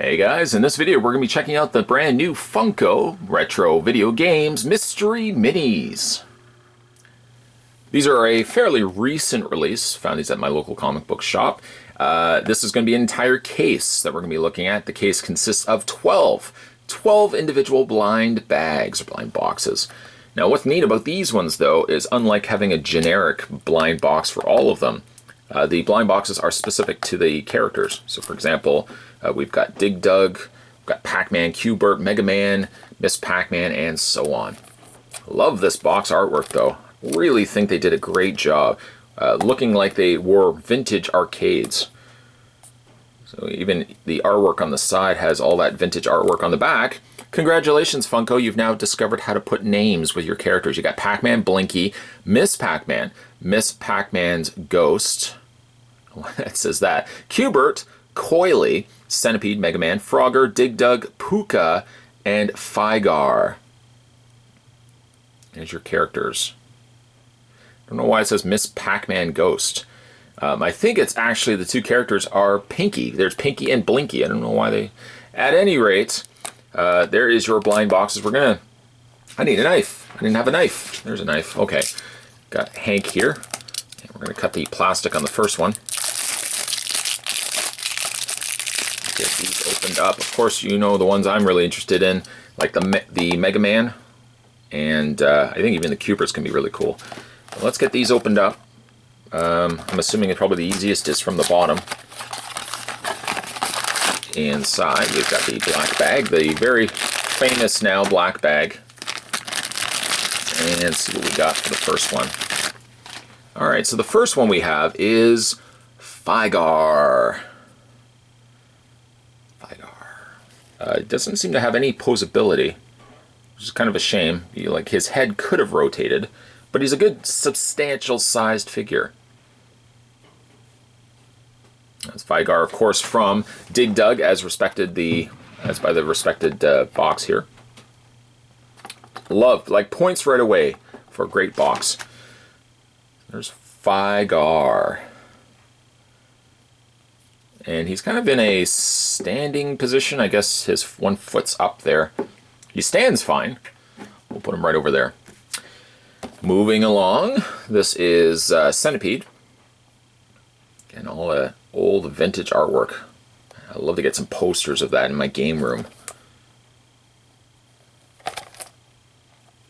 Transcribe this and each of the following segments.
Hey guys, in this video we're going to be checking out the brand new Funko Retro Video Games Mystery Minis. These are a fairly recent release. Found these at my local comic book shop. This is going to be an entire case that we're going to be looking at. The case consists of 12 individual blind bags or blind boxes. Now what's neat about these ones though is unlike having a generic blind box for all of them, the blind boxes are specific to the characters. So for example, we've got Dig Dug, we've got Pac-Man, Qbert, Mega Man, Miss Pac-Man, and so on. Love this box artwork though. Really think they did a great job. Looking like they were vintage arcades. So even the artwork on the side has all that vintage artwork on the back. Congratulations, Funko, you've now discovered how to put names with your characters. You got Pac-Man, Blinky, Miss Pac-Man, Miss Pac-Man's Ghost, it says that, Qbert, Coily, Centipede, Mega Man, Frogger, Dig Dug, Puka, and Figar. There's your characters. I don't know why it says Miss Pac-Man Ghost. I think it's actually the two characters are Pinky. There's Pinky and Blinky. I don't know why they... At any rate, there is your blind boxes. I need a knife. I didn't have a knife. There's a knife. Okay. Got Hank here. And we're going to cut the plastic on the first one. Get these opened up. Of course, you know the ones I'm really interested in, like the Mega Man, and I think even the Qberts can be really cool. Well, let's get these opened up. I'm assuming it's probably the easiest is from the bottom. Inside, we've got the black bag, the very famous now black bag. And see what we got for the first one. Alright, so the first one we have is Figar. It doesn't seem to have any posability, which is kind of a shame. Like his head could have rotated, but he's a good substantial sized figure. That's Figar, of course, from Dig Dug, as by the respected box here. Loved, like points right away for a great box. There's Figar. And he's kind of in a standing position. I guess his one foot's up there. He stands fine. We'll put him right over there. Moving along, this is Centipede. Again, all the old vintage artwork. I'd love to get some posters of that in my game room.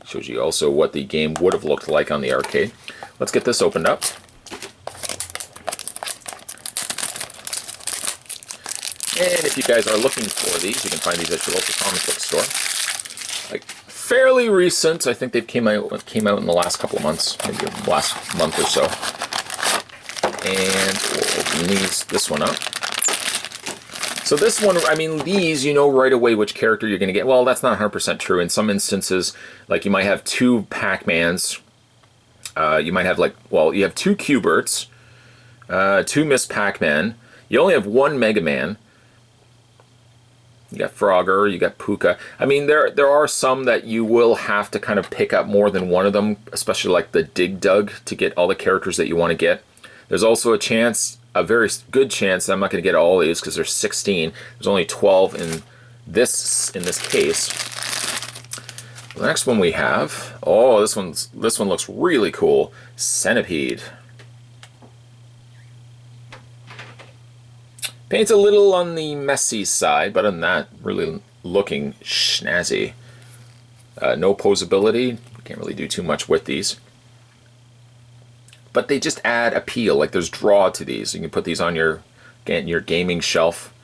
Shows you also what the game would have looked like on the arcade. Let's get this opened up. And if you guys are looking for these, you can find these at your local comic book store. Like fairly recent. I think they came out in the last couple of months, maybe the last month or so. And we'll open this one up. So this one, I mean, these, you know right away which character you're going to get. Well, that's not 100% true. In some instances, like you might have two Pac-Mans. You might have you have two Qberts, two Miss Pac-Man. You only have one Mega Man. You got Frogger, you got Puka. I mean, there are some that you will have to kind of pick up more than one of them, especially like the Dig Dug, to get all the characters that you want to get. There's also a very good chance that I'm not going to get all these because there's 16. There's only 12 in this case. The next one we have, oh, this one looks really cool. Centipede. Paint's a little on the messy side, but other than that, really looking snazzy. No posability. Can't really do too much with these. But they just add appeal. Like there's draw to these. You can put these on your gaming shelf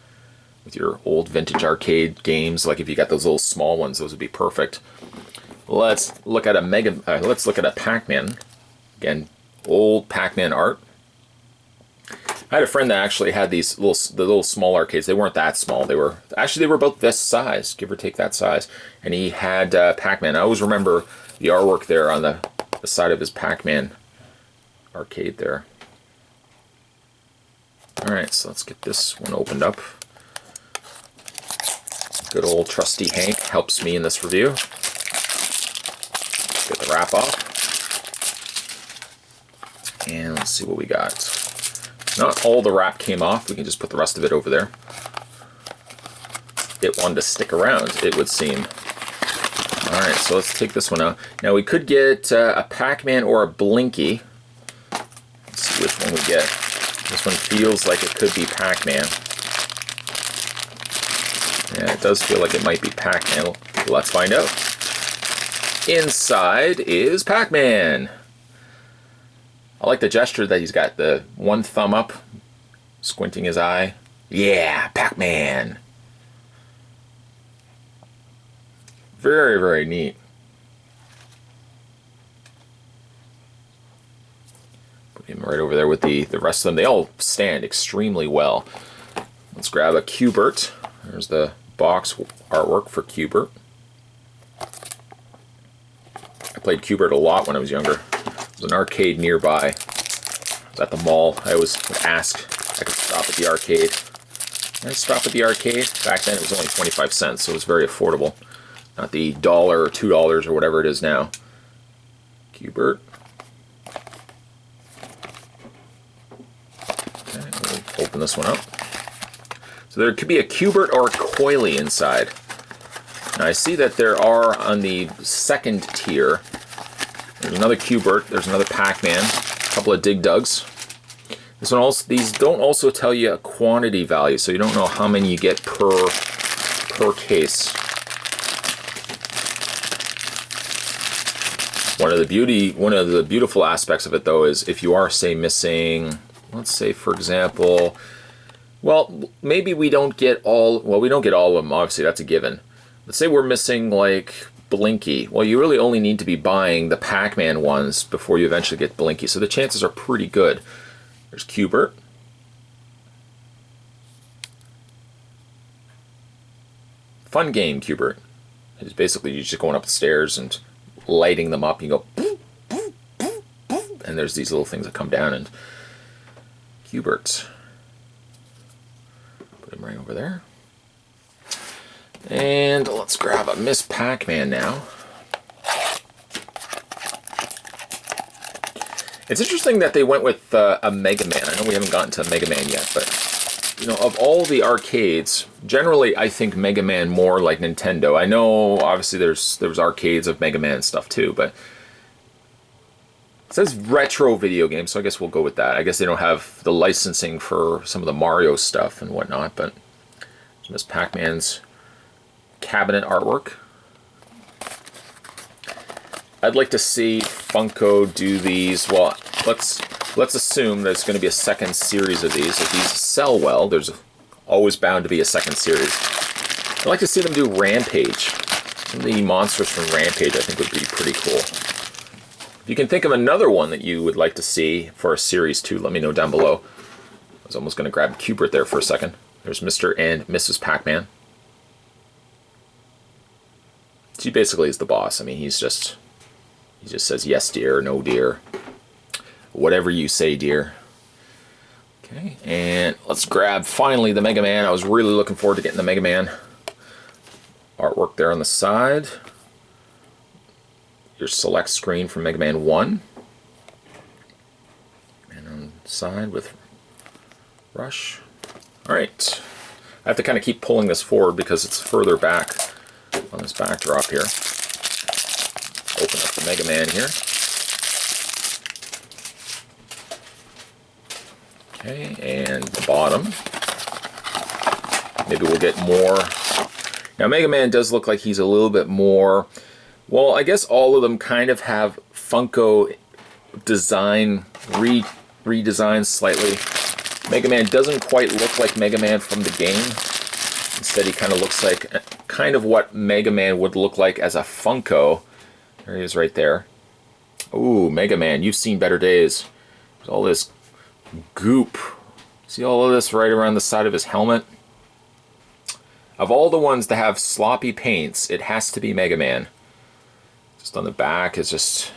with your old vintage arcade games. Like if you got those little small ones, those would be perfect. Let's look at a Pac-Man. Again, old Pac-Man art. I had a friend that actually had the little small arcades. They weren't that small. They were about this size, give or take that size. And he had Pac-Man. I always remember the artwork there on the side of his Pac-Man arcade there. Alright, so let's get this one opened up. Good old trusty Hank helps me in this review. Get the wrap off. And let's see what we got. Not all the wrap came off. We can just put the rest of it over there. it wanted to stick around, it would seem. Alright, so let's take this one out. Now we could get a Pac-Man or a Blinky. Let's see which one we get. This one feels like it could be Pac-Man. Yeah, it does feel like it might be Pac-Man. Let's find out. Inside is Pac-Man. I like the gesture that he's got, the one thumb up, squinting his eye. Yeah, Pac-Man. Very, very neat. Put him right over there with the rest of them. They all stand extremely well. Let's grab a Qbert. There's the box artwork for Qbert. I played Qbert a lot when I was younger. There's an arcade nearby. I was at the mall. I always would ask if I could stop at the arcade. Can I stop at the arcade? Back then it was only 25 cents, so it was very affordable. Not the $1 or $2 or whatever it is now. Qbert. Okay, we'll open this one up. So there could be a Qbert or a Coily inside. Now I see that there are on the second tier. There's another Qbert, there's another Pac-Man, a couple of Dig Dugs. This one also, these don't also tell you a quantity value, so you don't know how many you get per case. One of the beautiful aspects of it though is if you are, say, missing, let's say for example, well, maybe we don't get all, well, we don't get all of them, obviously, that's a given. Let's say we're missing like Blinky. Well, you really only need to be buying the Pac-Man ones before you eventually get Blinky, so the chances are pretty good. There's Qbert. Fun game, Qbert. It's basically you're just going up the stairs and lighting them up. You go, boop, boop, boop, boop, and there's these little things that come down. And Qbert. Put him right over there. And let's grab a Miss Pac-Man now. It's interesting that they went with a Mega Man. I know we haven't gotten to Mega Man yet, but you know, of all the arcades, generally I think Mega Man more like Nintendo. I know obviously there was arcades of Mega Man stuff too, but it says retro video game, so I guess we'll go with that. I guess they don't have the licensing for some of the Mario stuff and whatnot, but Miss Pac-Man's cabinet artwork. I'd like to see Funko do these. Well, let's assume there's going to be a second series of these. If these sell well, there's always bound to be a second series. I'd like to see them do Rampage. Some of the monsters from Rampage I think would be pretty cool. If you can think of another one that you would like to see for a series 2, let me know down below. I was almost going to grab Qbert there for a second. There's Mr. and Mrs. Pac-Man. She basically is the boss. I mean, he just says yes, dear, no, dear. Whatever you say, dear. Okay, and let's grab finally the Mega Man. I was really looking forward to getting the Mega Man artwork there on the side. Your select screen from Mega Man 1. And on the side with Rush. Alright. I have to kind of keep pulling this forward because it's further back on this backdrop here. Open up the Mega Man here. Okay, and the bottom. Maybe we'll get more. Now Mega Man does look like he's a little bit more, well, I guess all of them kind of have Funko design, redesigned slightly. Mega Man doesn't quite look like Mega Man from the game. Instead he kind of looks like kind of what Mega Man would look like as a Funko. There he is right there. Ooh, Mega Man, you've seen better days. There's all this goop. See all of this right around the side of his helmet? Of all the ones that have sloppy paints, it has to be Mega Man. Just on the back is just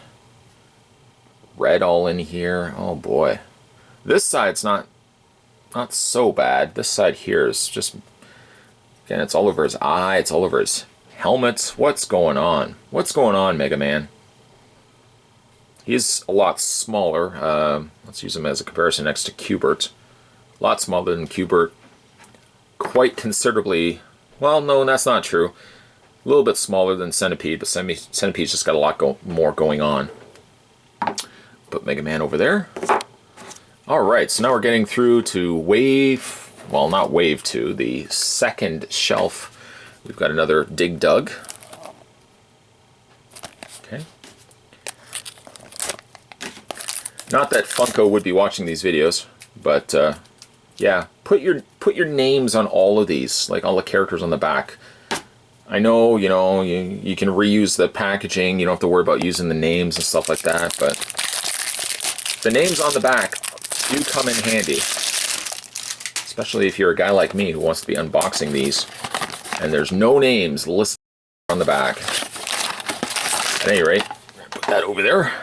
red all in here. Oh boy. This side's not so bad. This side here is just, again, it's all over his eye, it's all over his helmet. What's going on? What's going on, Mega Man? He's a lot smaller. Let's use him as a comparison next to Qbert. A lot smaller than Qbert. Quite considerably Well, no, that's not true. A little bit smaller than Centipede, but Centipede's just got a lot more going on. Put Mega Man over there. Alright, so now we're getting through to wave, well, not wave 2, the second shelf. We've got another Dig Dug. Okay. Not that Funko would be watching these videos, but yeah, put your names on all of these, like all the characters on the back. I know, you know, you can reuse the packaging, you don't have to worry about using the names and stuff like that, but the names on the back do come in handy. Especially if you're a guy like me who wants to be unboxing these and there's no names listed on the back. At any rate, put that over there.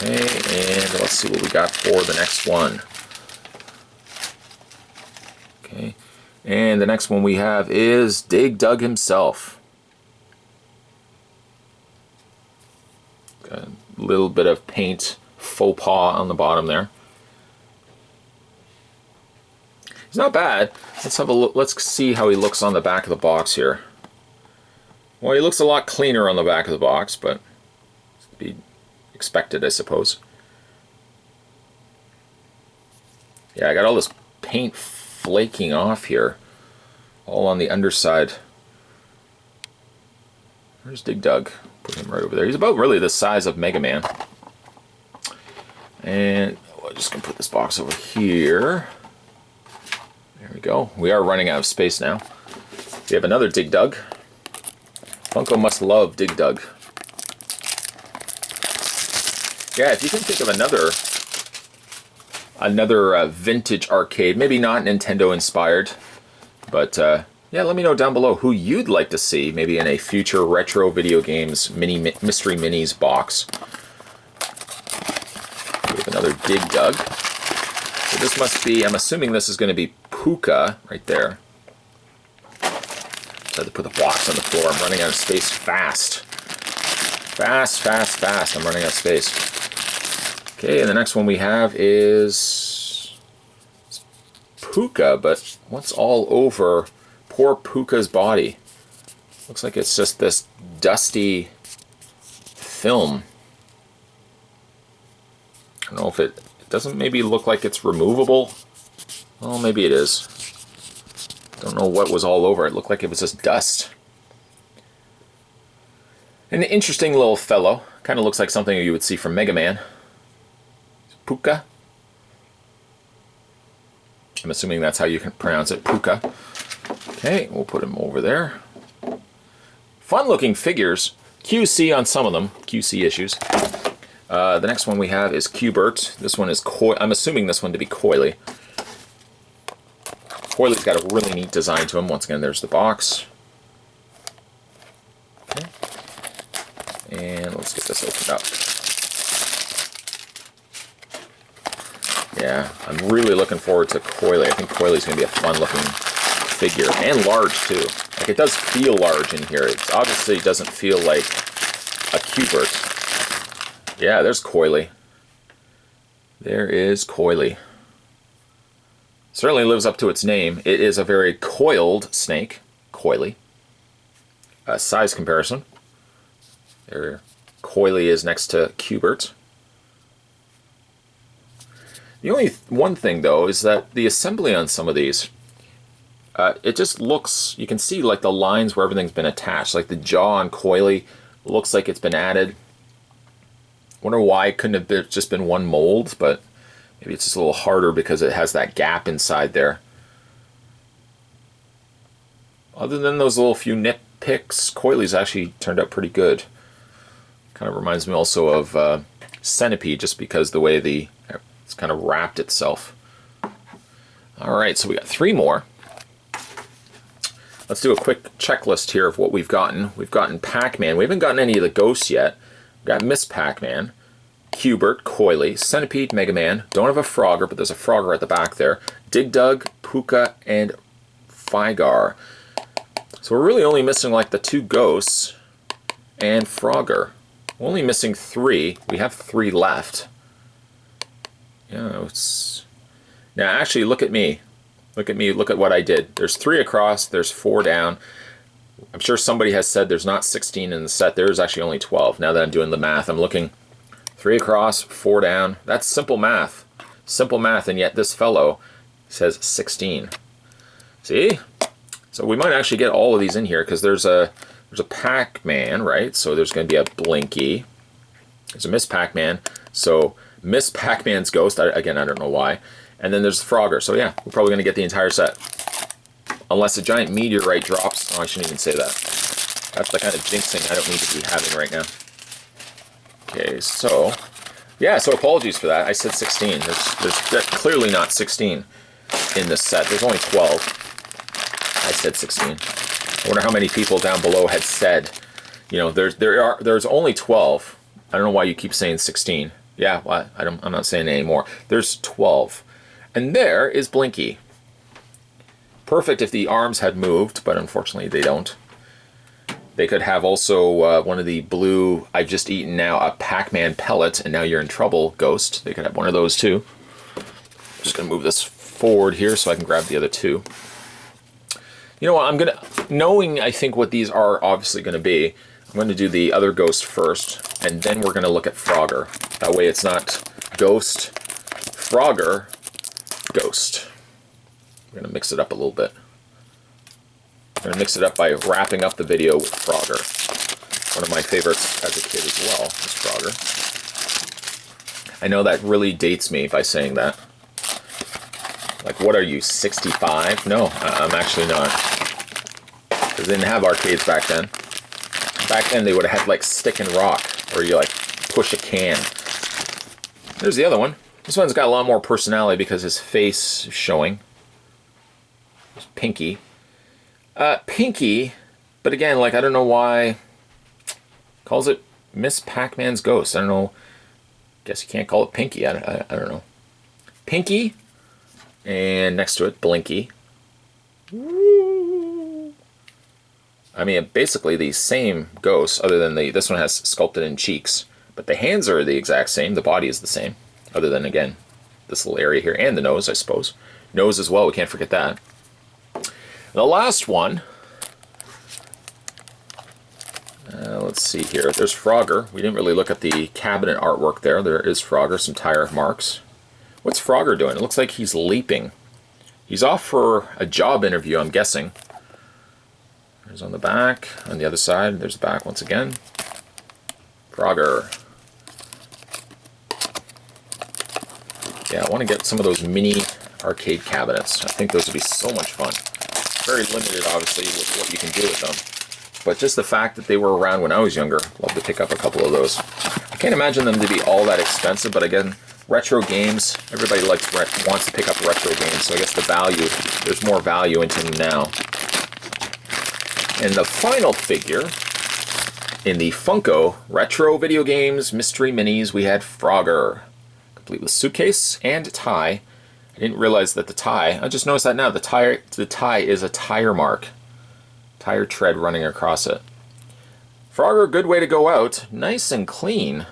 Okay, and let's see what we got for the next one. Okay, and the next one we have is Dig Dug himself. Got a little bit of paint faux pas on the bottom there. He's not bad. Let's have a look. Let's see how he looks on the back of the box here. Well, he looks a lot cleaner on the back of the box, but it's to be expected, I suppose. Yeah, I got all this paint flaking off here, all on the underside. There's Dig Dug. Put him right over there. He's about really the size of Mega Man. And I'm just going to put this box over here. There we go. We are running out of space now. We have another Dig Dug. Funko must love Dig Dug. Yeah, if you can think of another vintage arcade, maybe not Nintendo inspired, but yeah, let me know down below who you'd like to see, maybe in a future retro video games mystery minis box. We have another Dig Dug. So this must be, I'm assuming this is going to be Puka right there. So I had to put the box on the floor. I'm running out of space fast. Fast. I'm running out of space. Okay, and the next one we have is Puka, but what's all over poor Puka's body? Looks like it's just this dusty film. I don't know if it doesn't maybe look like it's removable. Well, maybe it is. Don't know what was all over it. It looked like it was just dust. An interesting little fellow. Kind of looks like something you would see from Mega Man. Puka. I'm assuming that's how you can pronounce it, Puka. Okay, we'll put him over there. Fun looking figures. QC on some of them. QC issues. The next one we have is Qbert. This one is I'm assuming this one to be Coily. Coily's got a really neat design to him. Once again, there's the box. Okay. And let's get this opened up. Yeah, I'm really looking forward to Coily. I think Coily's going to be a fun-looking figure, and large, too. Like, it does feel large in here. It obviously doesn't feel like a Qbert. Yeah, there's Coily. There is Coily. Certainly lives up to its name. It is a very coiled snake, Coily. Size comparison. There, Coily is next to Qbert. The only one thing, though, is that the assembly on some of these, it just looks, you can see like the lines where everything's been attached. Like the jaw on Coily looks like it's been added. Wonder why it couldn't have just been one mold, but maybe it's just a little harder because it has that gap inside there. Other than those little few nitpicks, Coily's actually turned out pretty good. Kind of reminds me also of Centipede, just because the way it's kind of wrapped itself. Alright, so we got 3 more. Let's do a quick checklist here of what we've gotten. We've gotten Pac-Man. We haven't gotten any of the ghosts yet. We've got Miss Pac-Man, Qbert, Coily, Centipede, Mega Man. Don't have a Frogger, but there's a Frogger at the back there. Dig Dug, Puka, and Figar. So we're really only missing like the 2 ghosts and Frogger. We're only missing 3. We have 3 left. Yeah, it's... Now actually look at me. Look at me, look at what I did. There's 3 across, there's 4 down. I'm sure somebody has said there's not 16 in the set. There's actually only 12. Now that I'm doing the math, I'm looking 3 across, 4 down. That's simple math. Simple math, and yet this fellow says 16. See? So we might actually get all of these in here because there's a Pac-Man, right? So there's going to be a Blinky. There's a Miss Pac-Man. So Miss Pac-Man's ghost. Again, I don't know why. And then there's the Frogger. So yeah, we're probably going to get the entire set. Unless a giant meteorite drops. Oh, I shouldn't even say that. That's the kind of jinxing I don't need to be having right now. Okay, so... yeah, so apologies for that. I said 16. There's clearly not 16 in this set. There's only 12. I said 16. I wonder how many people down below had said, you know, there's only 12. I don't know why you keep saying 16. Yeah, well, I'm not saying it anymore. There's 12. And there is Blinky. Perfect if the arms had moved, but unfortunately they don't. They could have also one of the blue, I've just eaten now, a Pac-Man pellet, and now you're in trouble, ghost. They could have one of those too. I'm just going to move this forward here so I can grab the other 2. You know what, knowing I think what these are obviously going to be, I'm going to do the other ghost first, and then we're going to look at Frogger. That way it's not ghost, Frogger, ghost. We're going to mix it up a little bit. I'm going to mix it up by wrapping up the video with Frogger. One of my favorites as a kid as well is Frogger. I know that really dates me by saying that. Like, what are you, 65? No, I'm actually not. Because they didn't have arcades back then. Back then they would have had like stick and rock, or you like push a can. There's the other one. This one's got a lot more personality because his face is showing. There's Pinky. Pinky, but again, like, I don't know why calls it Miss Pac-Man's ghost. I don't know. Guess you can't call it Pinky. I don't know. Pinky, and next to it, Blinky. I mean, basically the same ghost, other than this one has sculpted in cheeks, but the hands are the exact same. The body is the same, other than, again, this little area here, and the nose, I suppose. Nose as well, we can't forget that. The last one, let's see here, there's Frogger. We didn't really look at the cabinet artwork there. There is Frogger, some tire marks. What's Frogger doing? It looks like he's leaping. He's off for a job interview, I'm guessing. There's on the back, on the other side, there's the back once again. Frogger. Yeah, I want to get some of those mini arcade cabinets. I think those would be so much fun. Very limited, obviously, with what you can do with them. But just the fact that they were around when I was younger, love to pick up a couple of those. I can't imagine them to be all that expensive, but again, retro games, everybody wants to pick up retro games, so I guess the value, there's more value into them now. And the final figure in the Funko Retro Video Games Mystery Minis, we had Frogger, complete with suitcase and tie. I didn't realize that the tie, I just noticed that now, the tie is a tire mark. Tire tread running across it. Frogger, good way to go out. Nice and clean.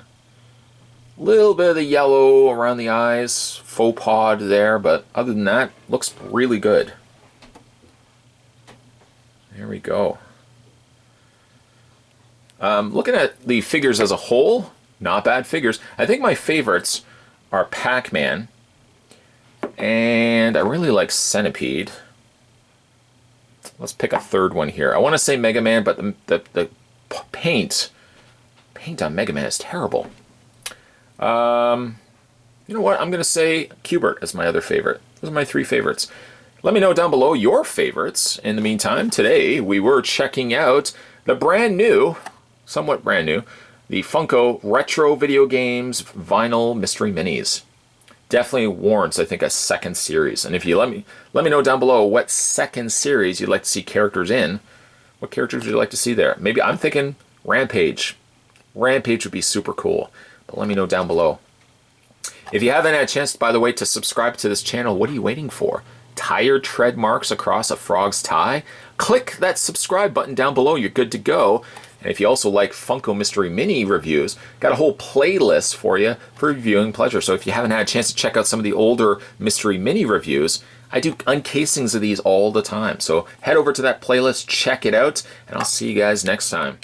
Little bit of the yellow around the eyes, faux pod there, but other than that, looks really good. There we go. Looking at the figures as a whole, not bad figures. I think my favorites are Pac-Man, and I really like Centipede. Let's pick a third one here. I want to say Mega Man, but the paint on Mega Man is terrible. You know what? I'm going to say Qbert as my other favorite. Those are my 3 favorites. Let me know down below your favorites. In the meantime, today we were checking out the brand new, somewhat brand new, the Funko Retro Video Games Vinyl Mystery Minis. Definitely warrants, I think, a second series. And if you let me know down below what second series you'd like to see characters in. What characters would you like to see there? Maybe I'm thinking Rampage. Rampage would be super cool. But let me know down below. If you haven't had a chance, by the way, to subscribe to this channel, what are you waiting for? Tire tread marks across a frog's tie? Click that subscribe button down below. You're good to go. And if you also like Funko Mystery Mini reviews, got a whole playlist for you for viewing pleasure. So if you haven't had a chance to check out some of the older Mystery Mini reviews, I do uncasings of these all the time. So head over to that playlist, check it out, and I'll see you guys next time.